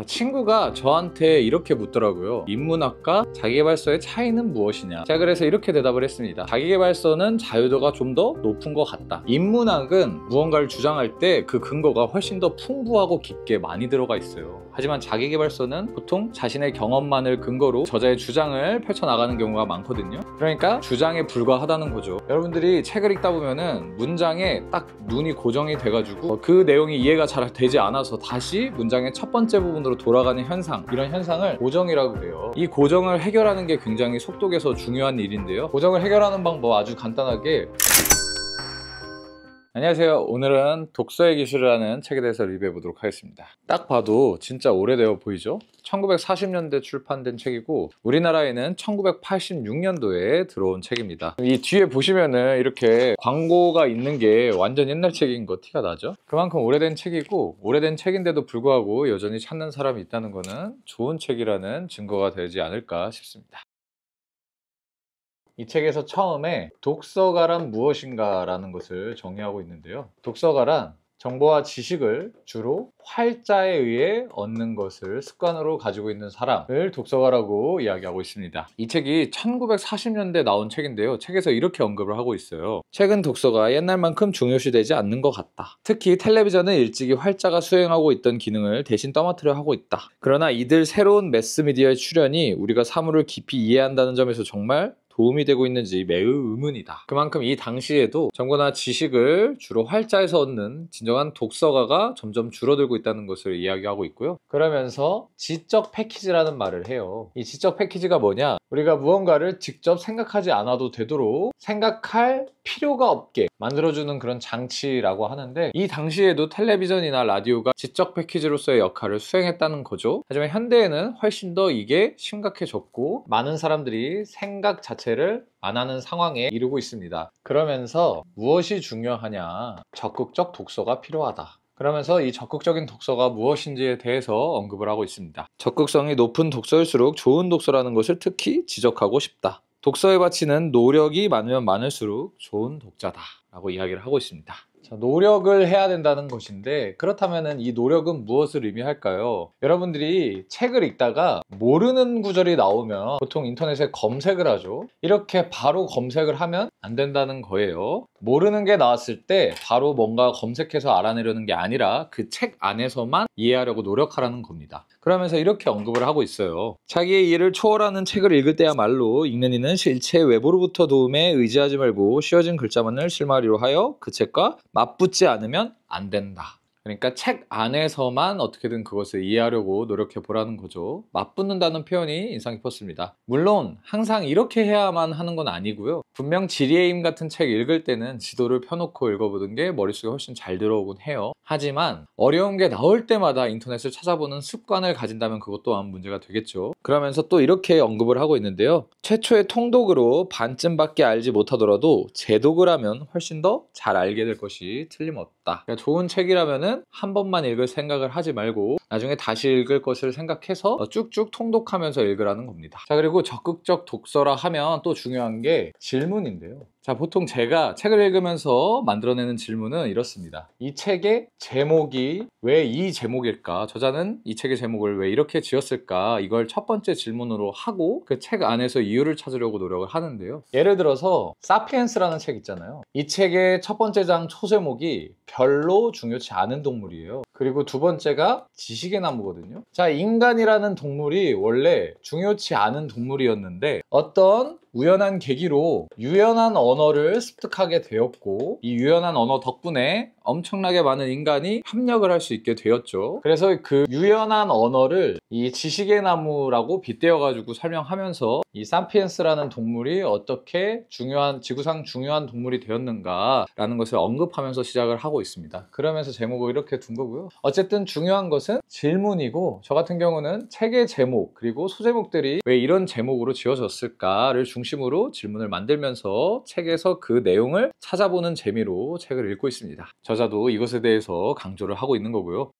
친구가 저한테 이렇게 묻더라고요. 인문학과 자기계발서의 차이는 무엇이냐. 제가 그래서 이렇게 대답을 했습니다. 자기계발서는 자유도가 좀 더 높은 것 같다. 인문학은 무언가를 주장할 때 그 근거가 훨씬 더 풍부하고 깊게 많이 들어가 있어요. 하지만 자기계발서는 보통 자신의 경험만을 근거로 저자의 주장을 펼쳐나가는 경우가 많거든요. 그러니까 주장에 불과하다는 거죠. 여러분들이 책을 읽다 보면은 문장에 딱 눈이 고정이 돼가지고 그 내용이 이해가 잘 되지 않아서 다시 문장의 첫 번째 부분으로 돌아가는 현상, 이런 현상을 고정이라고 해요. 이 고정을 해결하는 게 굉장히 속독에서 중요한 일인데요. 고정을 해결하는 방법 아주 간단하게, 안녕하세요. 오늘은 독서의 기술이라는 책에 대해서 리뷰해 보도록 하겠습니다. 딱 봐도 진짜 오래되어 보이죠? 1940년대 출판된 책이고 우리나라에는 1986년도에 들어온 책입니다. 이 뒤에 보시면은 이렇게 광고가 있는 게 완전 옛날 책인 거 티가 나죠? 그만큼 오래된 책이고, 오래된 책인데도 불구하고 여전히 찾는 사람이 있다는 거는 좋은 책이라는 증거가 되지 않을까 싶습니다. 이 책에서 처음에 독서가란 무엇인가 라는 것을 정의하고 있는데요. 독서가란 정보와 지식을 주로 활자에 의해 얻는 것을 습관으로 가지고 있는 사람을 독서가라고 이야기하고 있습니다. 이 책이 1940년대 나온 책인데요. 책에서 이렇게 언급을 하고 있어요. 최근 독서가 옛날만큼 중요시되지 않는 것 같다. 특히 텔레비전은 일찍이 활자가 수행하고 있던 기능을 대신 떠맡으려 하고 있다. 그러나 이들 새로운 매스미디어의 출현이 우리가 사물을 깊이 이해한다는 점에서 정말 도움이 되고 있는지 매우 의문이다. 그만큼 이 당시에도 정보나 지식을 주로 활자에서 얻는 진정한 독서가가 점점 줄어들고 있다는 것을 이야기하고 있고요. 그러면서 지적 패키지라는 말을 해요. 이 지적 패키지가 뭐냐? 우리가 무언가를 직접 생각하지 않아도 되도록 생각할 필요가 없게 만들어주는 그런 장치라고 하는데, 이 당시에도 텔레비전이나 라디오가 지적 패키지로서의 역할을 수행했다는 거죠. 하지만 현대에는 훨씬 더 이게 심각해졌고 많은 사람들이 생각 자체를 안 하는 상황에 이르고 있습니다. 그러면서 무엇이 중요하냐? 적극적 독서가 필요하다. 그러면서 이 적극적인 독서가 무엇인지에 대해서 언급을 하고 있습니다. 적극성이 높은 독서일수록 좋은 독서라는 것을 특히 지적하고 싶다. 독서에 바치는 노력이 많으면 많을수록 좋은 독자다 라고 이야기를 하고 있습니다. 자, 노력을 해야 된다는 것인데, 그렇다면 이 노력은 무엇을 의미할까요? 여러분들이 책을 읽다가 모르는 구절이 나오면 보통 인터넷에 검색을 하죠. 이렇게 바로 검색을 하면 안 된다는 거예요. 모르는 게 나왔을 때 바로 뭔가 검색해서 알아내려는 게 아니라 그 책 안에서만 이해하려고 노력하라는 겁니다. 그러면서 이렇게 언급을 하고 있어요. 자기의 이해를 초월하는 책을 읽을 때야말로 읽는 이는 실체 외부로부터 도움에 의지하지 말고 씌워진 글자만을 실마리로 하여 그 책과 맞붙지 않으면 안 된다. 그러니까 책 안에서만 어떻게든 그것을 이해하려고 노력해 보라는 거죠. 맞붙는다는 표현이 인상 깊었습니다. 물론 항상 이렇게 해야만 하는 건 아니고요. 분명 지리의 힘 같은 책 읽을 때는 지도를 펴놓고 읽어보는 게 머릿속에 훨씬 잘 들어오곤 해요. 하지만 어려운 게 나올 때마다 인터넷을 찾아보는 습관을 가진다면 그것 또한 문제가 되겠죠. 그러면서 또 이렇게 언급을 하고 있는데요. 최초의 통독으로 반쯤밖에 알지 못하더라도 재독을 하면 훨씬 더 잘 알게 될 것이 틀림없다. 그러니까 좋은 책이라면은 한 번만 읽을 생각을 하지 말고 나중에 다시 읽을 것을 생각해서 쭉쭉 통독하면서 읽으라는 겁니다. 자, 그리고 적극적 독서라 하면 또 중요한 게 질문인데요. 자, 보통 제가 책을 읽으면서 만들어내는 질문은 이렇습니다. 이 책의 제목이 왜 이 제목일까? 저자는 이 책의 제목을 왜 이렇게 지었을까? 이걸 첫 번째 질문으로 하고 그 책 안에서 이유를 찾으려고 노력을 하는데요. 예를 들어서 사피엔스라는 책 있잖아요. 이 책의 첫 번째 장 초제목이 별로 중요치 않은 동물이에요. 그리고 두 번째가 지식의 나무거든요. 자, 인간이라는 동물이 원래 중요치 않은 동물이었는데 어떤 우연한 계기로 유연한 언어를 습득하게 되었고, 이 유연한 언어 덕분에 엄청나게 많은 인간이 협력을 할 수 있게 되었죠. 그래서 그 유연한 언어를 이 지식의 나무라고 빗대어 가지고 설명하면서 이 사피엔스라는 동물이 어떻게 지구상 중요한 동물이 되었는가 라는 것을 언급하면서 시작을 하고 있습니다. 그러면서 제목을 이렇게 둔 거고요. 어쨌든 중요한 것은 질문이고, 저 같은 경우는 책의 제목 그리고 소제목들이 왜 이런 제목으로 지어졌을까를 중심으로 질문을 만들면서 책에서 그 내용을 찾아보는 재미로 책을 읽고 있습니다. 저자도 이것에 대해서 강조를 하고 있는 거고요.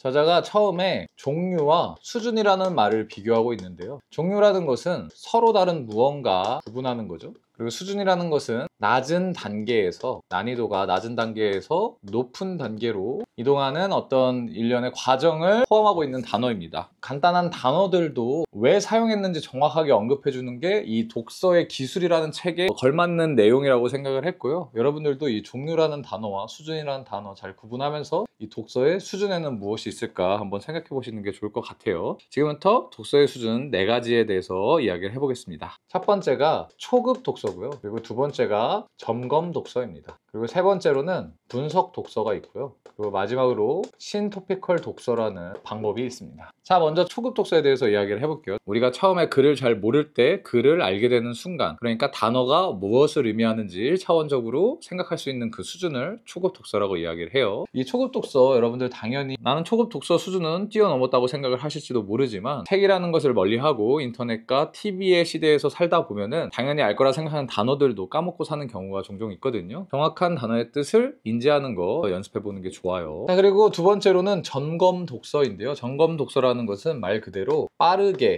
저자가 처음에 종류와 수준이라는 말을 비교하고 있는데요. 종류라는 것은 서로 다른 무언가 구분하는 거죠. 그리고 수준이라는 것은 낮은 단계에서, 난이도가 낮은 단계에서 높은 단계로 이동하는 어떤 일련의 과정을 포함하고 있는 단어입니다. 간단한 단어들도 왜 사용했는지 정확하게 언급해 주는 게 이 독서의 기술이라는 책에 걸맞는 내용이라고 생각을 했고요. 여러분들도 이 종류라는 단어와 수준이라는 단어 잘 구분하면서 이 독서의 수준에는 무엇이 있을까 한번 생각해 보시는 게 좋을 것 같아요. 지금부터 독서의 수준 4가지에 대해서 이야기를 해보겠습니다. 첫 번째가 초급 독서고요. 그리고 두 번째가 점검 독서입니다. 그리고 세 번째로는 분석 독서가 있고요. 그리고 마지막으로 신토피컬 독서라는 방법이 있습니다. 자, 먼저 초급 독서에 대해서 이야기를 해볼게요. 우리가 처음에 글을 잘 모를 때 글을 알게 되는 순간, 그러니까 단어가 무엇을 의미하는지 1차원적으로 생각할 수 있는 그 수준을 초급 독서라고 이야기를 해요. 이 초급 독서, 여러분들 당연히 나는 초급 독서 수준은 뛰어넘었다고 생각을 하실지도 모르지만, 책이라는 것을 멀리하고 인터넷과 TV의 시대에서 살다 보면은 당연히 알 거라 생각하는 단어들도 까먹고 사는 경우가 종종 있거든요. 정확한 단어의 뜻을 인지하는 거 연습해 보는 게 좋아요. 자, 그리고 두 번째로는 점검 독서인데요. 점검 독서라는 것은 말 그대로 빠르게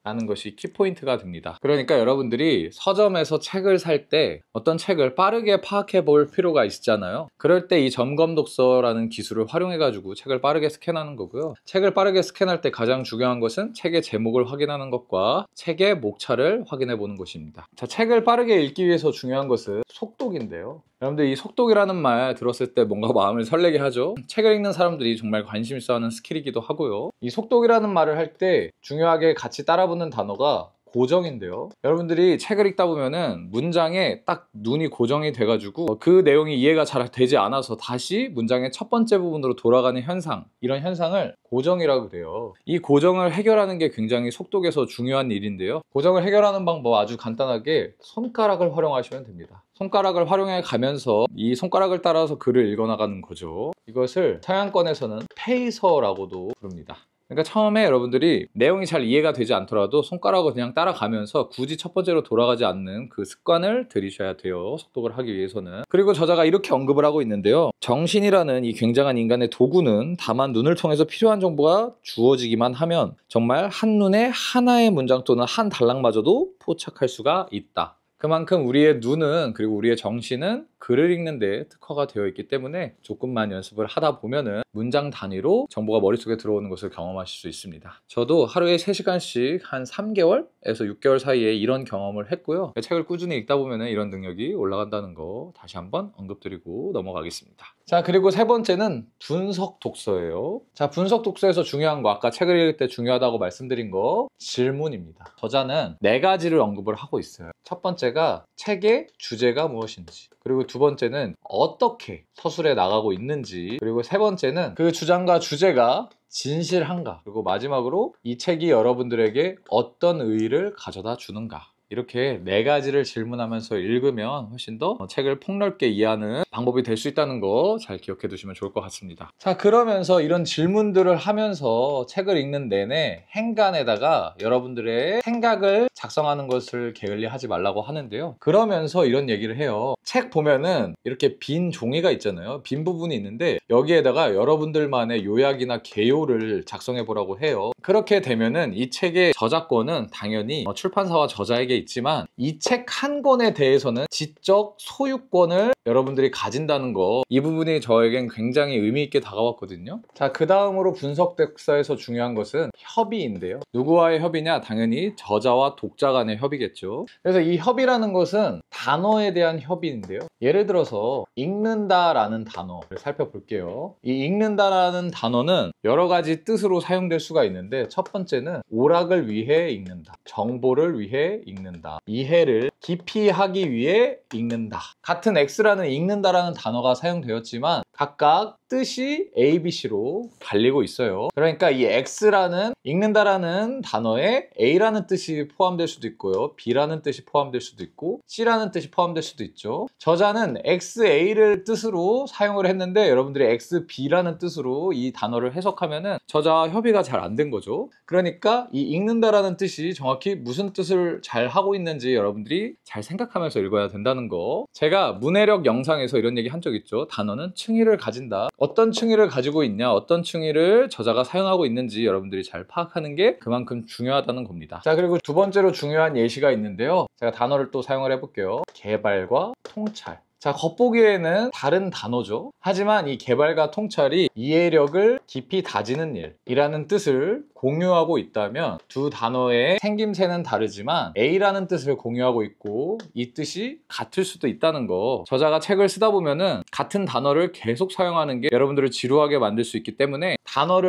라는 것이 키포인트가 됩니다. 그러니까 여러분들이 서점에서 책을 살 때 어떤 책을 빠르게 파악해 볼 필요가 있잖아요. 그럴 때 이 점검 독서라는 기술을 활용해 가지고 책을 빠르게 스캔하는 거고요. 책을 빠르게 스캔할 때 가장 중요한 것은 책의 제목을 확인하는 것과 책의 목차를 확인해 보는 것입니다. 자, 책을 빠르게 읽기 위해서 중요한 것은 속독인데요. 여러분들 이 속독이라는 말 들었을 때 뭔가 마음을 설레게 하죠. 책을 읽는 사람들이 정말 관심 있어 하는 스킬이기도 하고요. 이 속독이라는 말을 할 때 중요하게 같이 따라붙는 단어가 고정인데요. 여러분들이 책을 읽다 보면은 문장에 딱 눈이 고정이 돼가지고 그 내용이 이해가 잘 되지 않아서 다시 문장의 첫 번째 부분으로 돌아가는 현상, 이런 현상을 고정이라고 그래요. 이 고정을 해결하는 게 굉장히 속독에서 중요한 일인데요. 고정을 해결하는 방법 아주 간단하게 손가락을 활용하시면 됩니다. 손가락을 활용해 가면서 이 손가락을 따라서 글을 읽어나가는 거죠. 이것을 서양권에서는 페이서라고도 부릅니다. 그러니까 처음에 여러분들이 내용이 잘 이해가 되지 않더라도 손가락을 그냥 따라가면서 굳이 첫 번째로 돌아가지 않는 그 습관을 들이셔야 돼요. 속독을 하기 위해서는. 그리고 저자가 이렇게 언급을 하고 있는데요. 정신이라는 이 굉장한 인간의 도구는 다만 눈을 통해서 필요한 정보가 주어지기만 하면 정말 한눈에 하나의 문장 또는 한 단락마저도 포착할 수가 있다. 그만큼 우리의 눈은, 그리고 우리의 정신은 글을 읽는 데 특화가 되어 있기 때문에 조금만 연습을 하다 보면은 문장 단위로 정보가 머릿속에 들어오는 것을 경험하실 수 있습니다. 저도 하루에 3시간씩 한 3개월에서 6개월 사이에 이런 경험을 했고요. 책을 꾸준히 읽다 보면은 이런 능력이 올라간다는 거 다시 한번 언급드리고 넘어가겠습니다. 자, 그리고 세 번째는 분석 독서예요. 자, 분석 독서에서 중요한 거, 아까 책을 읽을 때 중요하다고 말씀드린 거, 질문입니다. 저자는 4가지를 언급을 하고 있어요. 첫 번째가 책의 주제가 무엇인지, 그리고 두 번째는 어떻게 서술에 나가고 있는지, 그리고 세 번째는 그 주장과 주제가 진실한가, 그리고 마지막으로 이 책이 여러분들에게 어떤 의의를 가져다 주는가. 이렇게 4가지를 질문하면서 읽으면 훨씬 더 책을 폭넓게 이해하는 방법이 될 수 있다는 거 잘 기억해 두시면 좋을 것 같습니다. 자, 그러면서 이런 질문들을 하면서 책을 읽는 내내 행간에다가 여러분들의 생각을 작성하는 것을 게을리 하지 말라고 하는데요. 그러면서 이런 얘기를 해요. 책 보면은 이렇게 빈 종이가 있잖아요. 빈 부분이 있는데 여기에다가 여러분들만의 요약이나 개요를 작성해 보라고 해요. 그렇게 되면은 이 책의 저작권은 당연히 출판사와 저자에게 있지만 이 책 한 권에 대해서는 지적 소유권을 여러분들이 가진다는 거, 이 부분이 저에겐 굉장히 의미 있게 다가왔거든요. 자, 그 다음으로 분석 독서에서 중요한 것은 협의인데요. 누구와의 협의냐? 당연히 저자와 독자 간의 협의겠죠. 그래서 이 협의라는 것은 단어에 대한 협의인데요. 예를 들어서 읽는다라는 단어를 살펴볼게요. 이 읽는다라는 단어는 여러 가지 뜻으로 사용될 수가 있는데, 첫 번째는 오락을 위해 읽는다, 정보를 위해 읽는다, 이해를 깊이 하기 위해 읽는다. 같은 X라는 읽는다라는 단어가 사용되었지만 각각 뜻이 A, B, C로 갈리고 있어요. 그러니까 이 X라는 읽는다라는 단어에 A라는 뜻이 포함될 수도 있고요, B라는 뜻이 포함될 수도 있고 C라는 뜻이 포함될 수도 있죠. 저자는 XA를 뜻으로 사용을 했는데 여러분들이 XB라는 뜻으로 이 단어를 해석하면은 저자와 협의가 잘 안 된 거죠. 그러니까 이 읽는다라는 뜻이 정확히 무슨 뜻을 잘 하고 있는지 여러분들이 잘 생각하면서 읽어야 된다는 거. 제가 문해력 영상에서 이런 얘기 한 적 있죠. 단어는 층위로 층위를 가진다. 어떤 층위를 가지고 있냐, 어떤 층위를 저자가 사용하고 있는지 여러분들이 잘 파악하는 게 그만큼 중요하다는 겁니다. 자, 그리고 두 번째로 중요한 예시가 있는데요. 제가 단어를 또 사용을 해볼게요. 개발과 통찰. 자, 겉보기에는 다른 단어죠. 하지만 이 개발과 통찰이 이해력을 깊이 다지는 일이라는 뜻을 공유하고 있다면 두 단어의 생김새는 다르지만 A라는 뜻을 공유하고 있고 이 뜻이 같을 수도 있다는 거. 저자가 책을 쓰다 보면은 같은 단어를 계속 사용하는 게 여러분들을 지루하게 만들 수 있기 때문에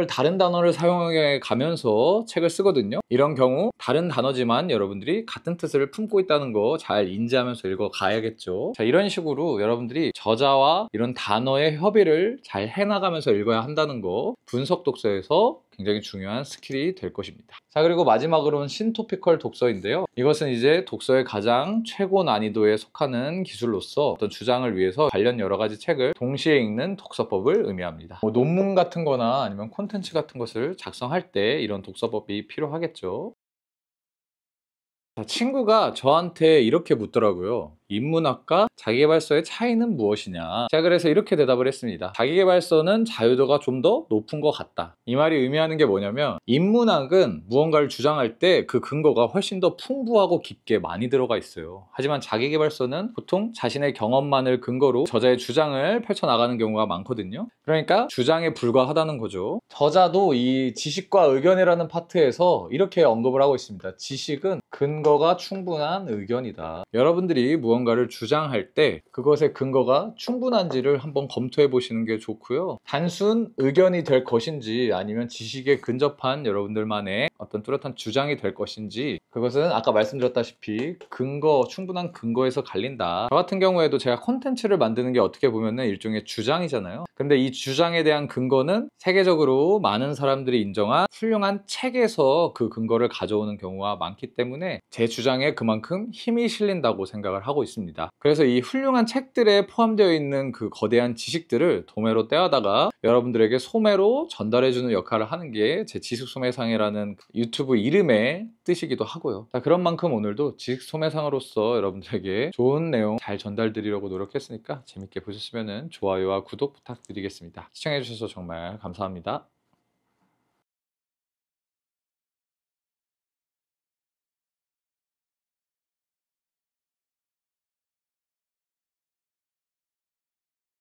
다른 단어를 사용해 가면서 책을 쓰거든요. 이런 경우 다른 단어지만 여러분들이 같은 뜻을 품고 있다는 거 잘 인지하면서 읽어 가야겠죠. 자, 이런 식으로 여러분들이 저자와 이런 단어의 협의를 잘 해나가면서 읽어야 한다는 거, 분석 독서에서 굉장히 중요한 스킬이 될 것입니다. 자, 그리고 마지막으로는 신토피컬 독서인데요. 이것은 이제 독서의 가장 최고 난이도에 속하는 기술로서 어떤 주장을 위해서 관련 여러 가지 책을 동시에 읽는 독서법을 의미합니다. 논문 같은 거나 아니면 콘텐츠 같은 것을 작성할 때 이런 독서법이 필요하겠죠. 자, 친구가 저한테 이렇게 묻더라고요. 인문학과 자기계발서의 차이는 무엇이냐? 제가 그래서 이렇게 대답을 했습니다. 자기계발서는 자유도가 좀 더 높은 것 같다. 이 말이 의미하는 게 뭐냐면 인문학은 무언가를 주장할 때 그 근거가 훨씬 더 풍부하고 깊게 많이 들어가 있어요. 하지만 자기계발서는 보통 자신의 경험만을 근거로 저자의 주장을 펼쳐나가는 경우가 많거든요. 그러니까 주장에 불과하다는 거죠. 저자도 이 지식과 의견이라는 파트에서 이렇게 언급을 하고 있습니다. 지식은 근거가 충분한 의견이다. 여러분들이 무언가를 주장할 때 그것의 근거가 충분한지를 한번 검토해 보시는 게 좋고요. 단순 의견이 될 것인지 아니면 지식에 근접한 여러분들만의 어떤 뚜렷한 주장이 될 것인지, 그것은 아까 말씀드렸다시피 충분한 근거에서 갈린다. 저 같은 경우에도 제가 콘텐츠를 만드는 게 어떻게 보면 일종의 주장이잖아요. 근데 이 주장에 대한 근거는 세계적으로 많은 사람들이 인정한 훌륭한 책에서 그 근거를 가져오는 경우가 많기 때문에 제 주장에 그만큼 힘이 실린다고 생각을 하고 있습니다. 그래서 이 훌륭한 책들에 포함되어 있는 그 거대한 지식들을 도매로 떼어다가 여러분들에게 소매로 전달해주는 역할을 하는 게 제 지식소매상이라는 유튜브 이름의 뜻이기도 하고요. 자, 그런 만큼 오늘도 지식소매상으로서 여러분들에게 좋은 내용 잘 전달드리려고 노력했으니까 재밌게 보셨으면 좋아요와 구독 부탁드리겠습니다. 시청해주셔서 정말 감사합니다.